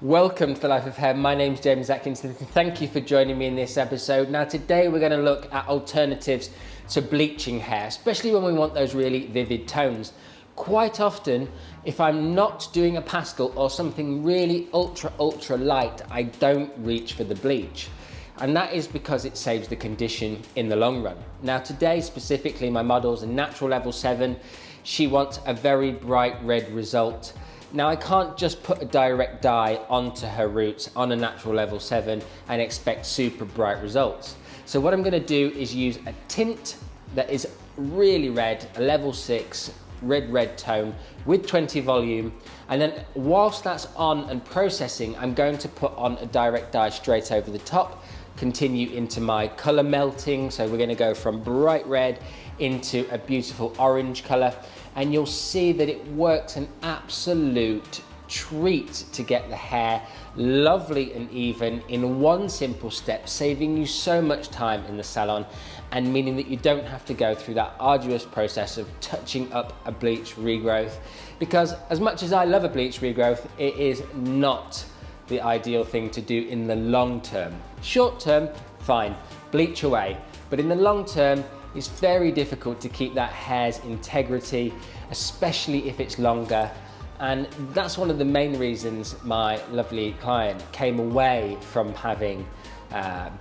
Welcome to the Life of Hair. My name's James Atkinson. Thank you for joining me in this episode. Now today we're going to look at alternatives to bleaching hair, especially when we want those really vivid tones. Quite often, if I'm not doing a pastel or something really ultra light, I don't reach for the bleach. And that is because it saves the condition in the long run. Now today specifically, my model's a natural level 7. She wants a very bright red result. Now I can't just put a direct dye onto her roots on a natural level 7 and expect super bright results. So what I'm going to do is use a tint that is really red, a level 6 red tone with 20 volume, and then whilst that's on and processing, I'm going to put on a direct dye straight over the top, continue into my colour melting. So we're going to go from bright red into a beautiful orange colour, and you'll see that it works an absolute treat to get the hair lovely and even in one simple step, saving you so much time in the salon and meaning that you don't have to go through that arduous process of touching up a bleach regrowth, because as much as I love a bleach regrowth, it is not the ideal thing to do in the long term. Short term, fine, bleach away, but in the long term, it's very difficult to keep that hair's integrity, especially if it's longer. And that's one of the main reasons my lovely client came away from having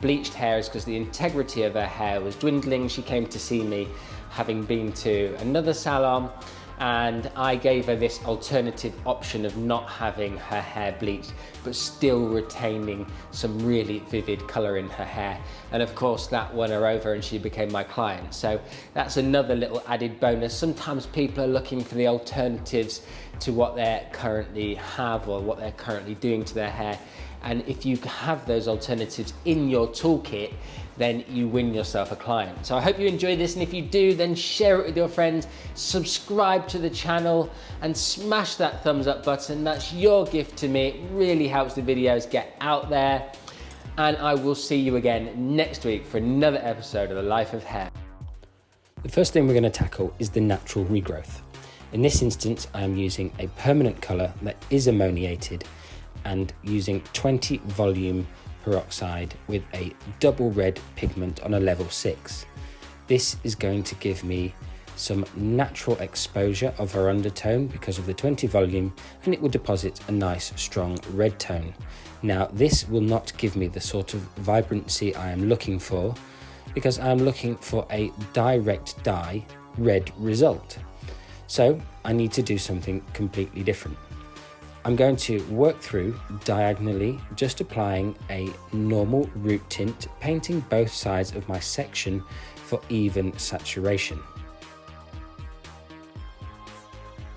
bleached hair, is because the integrity of her hair was dwindling. She came to see me having been to another salon, and I gave her this alternative option of not having her hair bleached but still retaining some really vivid colour in her hair, and of course that won her over and she became my client. So that's another little added bonus. Sometimes people are looking for the alternatives to what they currently have or what they're currently doing to their hair, and if you have those alternatives in your toolkit, then you win yourself a client. So I hope you enjoy this, and if you do, then share it with your friends, subscribe to the channel and smash that thumbs up button. That's your gift to me. It really helps the videos get out there, and I will see you again next week for another episode of The Life of Hair. The first thing we're going to tackle is the natural regrowth. In this instance, I am using a permanent colour that is ammoniated and using 20 volume peroxide with a double red pigment on a level 6. This is going to give me some natural exposure of her undertone because of the 20 volume, and it will deposit a nice strong red tone. Now this will not give me the sort of vibrancy I am looking for, because I am looking for a direct dye red result. So I need to do something completely different. I'm going to work through diagonally, just applying a normal root tint, painting both sides of my section for even saturation.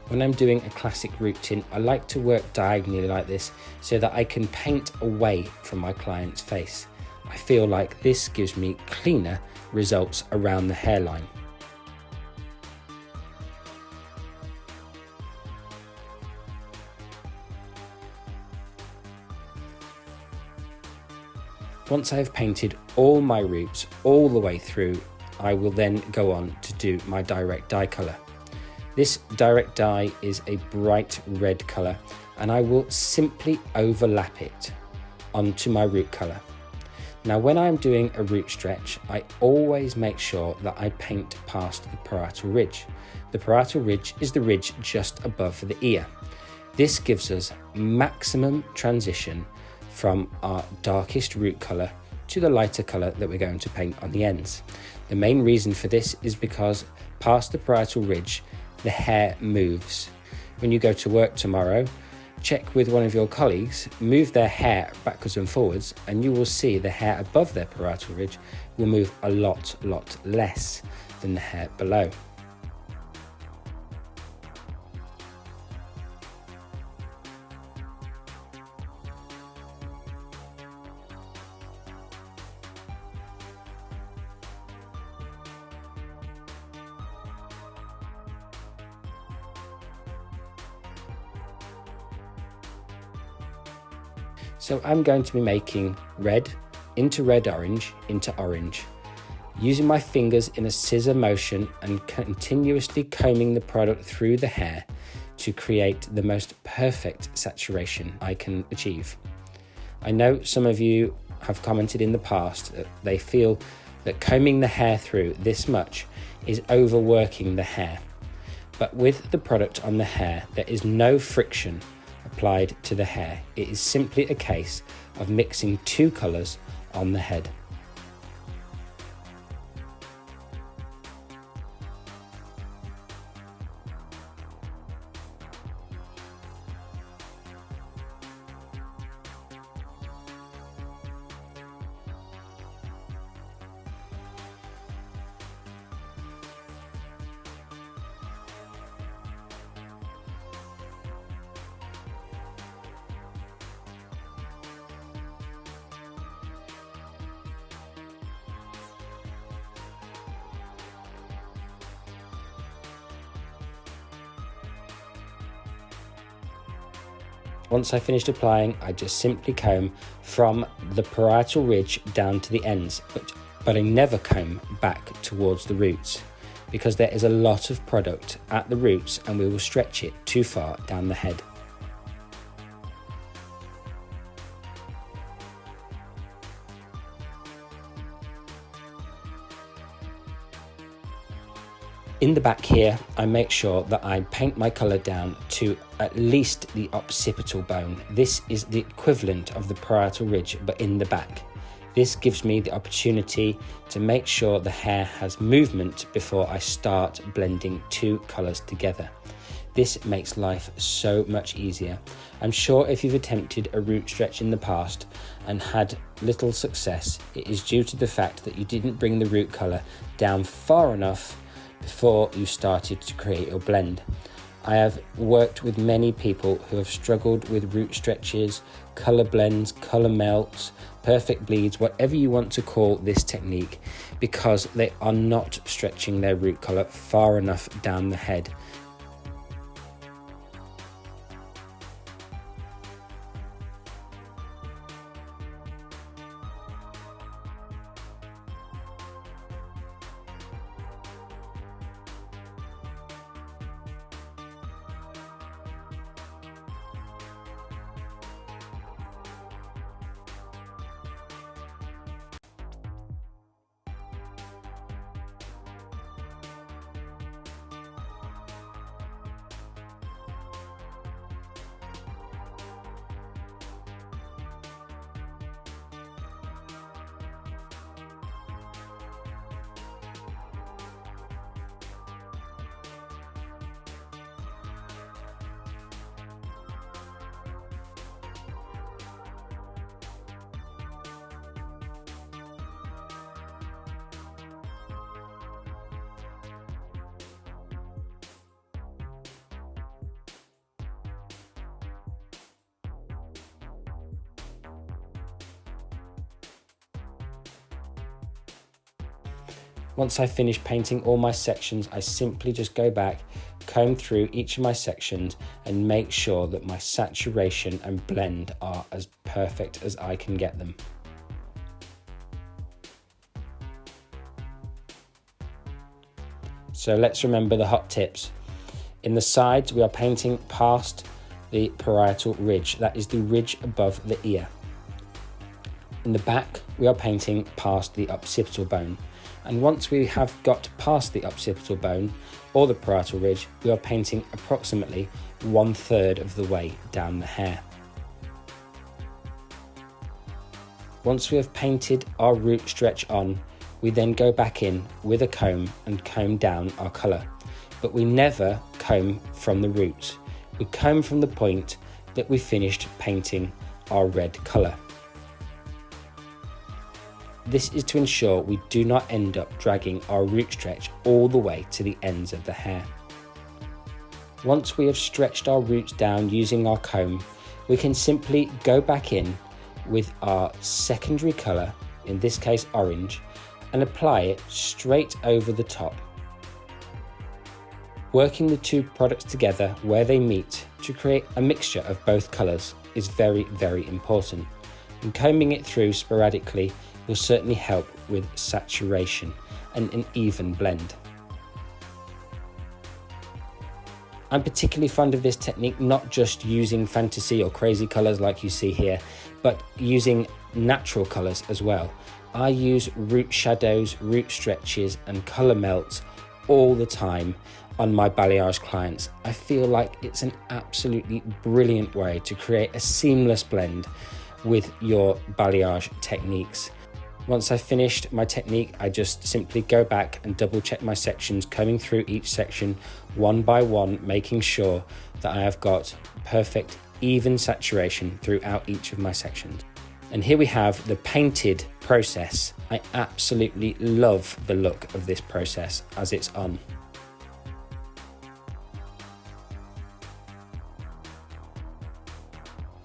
When I'm doing a classic root tint, I like to work diagonally like this so that I can paint away from my client's face. I feel like this gives me cleaner results around the hairline. Once I've painted all my roots all the way through, I will then go on to do my direct dye colour. This direct dye is a bright red colour, and I will simply overlap it onto my root colour. Now when I'm doing a root stretch, I always make sure that I paint past the parietal ridge. The parietal ridge is the ridge just above the ear. This gives us maximum transition from our darkest root colour to the lighter colour that we're going to paint on the ends. The main reason for this is because past the parietal ridge, the hair moves. When you go to work tomorrow, check with one of your colleagues, move their hair backwards and forwards, and you will see the hair above their parietal ridge will move a lot less than the hair below. So I'm going to be making red into red orange into orange, using my fingers in a scissor motion and continuously combing the product through the hair to create the most perfect saturation I can achieve. I know some of you have commented in the past that they feel that combing the hair through this much is overworking the hair. But with the product on the hair, there is no friction applied to the hair. It is simply a case of mixing two colours on the head. Once I finished applying, I just simply comb from the parietal ridge down to the ends, but I never comb back towards the roots because there is a lot of product at the roots and we will stretch it too far down the head. In the back here, I make sure that I paint my colour down to at least the occipital bone. This is the equivalent of the parietal ridge, but in the back. This gives me the opportunity to make sure the hair has movement before I start blending two colours together. This makes life so much easier. I'm sure if you've attempted a root stretch in the past and had little success, it is due to the fact that you didn't bring the root colour down far enough before you started to create your blend. I have worked with many people who have struggled with root stretches, colour blends, colour melts, perfect bleeds, whatever you want to call this technique, because they are not stretching their root colour far enough down the head. Once I finish painting all my sections, I simply just go back, comb through each of my sections and make sure that my saturation and blend are as perfect as I can get them. So let's remember the hot tips. In the sides, we are painting past the parietal ridge. That is the ridge above the ear. In the back, we are painting past the occipital bone. And once we have got past the occipital bone or the parietal ridge, we are painting approximately 1/3 of the way down the hair. Once we have painted our root stretch on, we then go back in with a comb and comb down our colour. But we never comb from the roots. We comb from the point that we finished painting our red colour. This is to ensure we do not end up dragging our root stretch all the way to the ends of the hair. Once we have stretched our roots down using our comb, we can simply go back in with our secondary colour, in this case orange, and apply it straight over the top. Working the two products together where they meet to create a mixture of both colours is very, very important. And combing it through sporadically will certainly help with saturation and an even blend. I'm particularly fond of this technique, not just using fantasy or crazy colours like you see here, but using natural colours as well. I use root shadows, root stretches and colour melts all the time on my balayage clients. I feel like it's an absolutely brilliant way to create a seamless blend with your balayage techniques. Once I've finished my technique, I just simply go back and double check my sections, combing through each section one by one, making sure that I have got perfect, even saturation throughout each of my sections. And here we have the painted process. I absolutely love the look of this process as it's on.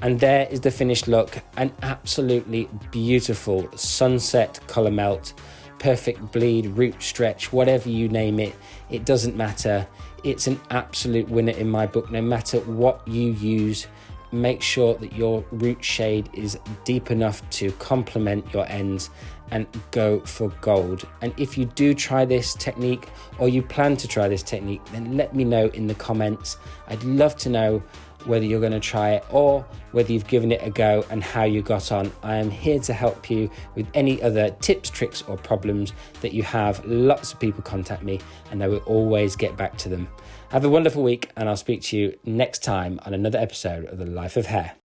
And there is the finished look, an absolutely beautiful sunset colour melt, perfect bleed, root stretch, whatever you name it, it doesn't matter. It's an absolute winner in my book. No matter what you use, make sure that your root shade is deep enough to complement your ends and go for gold. And if you do try this technique or you plan to try this technique, then let me know in the comments. I'd love to know whether you're going to try it or whether you've given it a go and how you got on. I am here to help you with any other tips, tricks or problems that you have. Lots of people contact me and I will always get back to them. Have a wonderful week and I'll speak to you next time on another episode of The Life of Hair.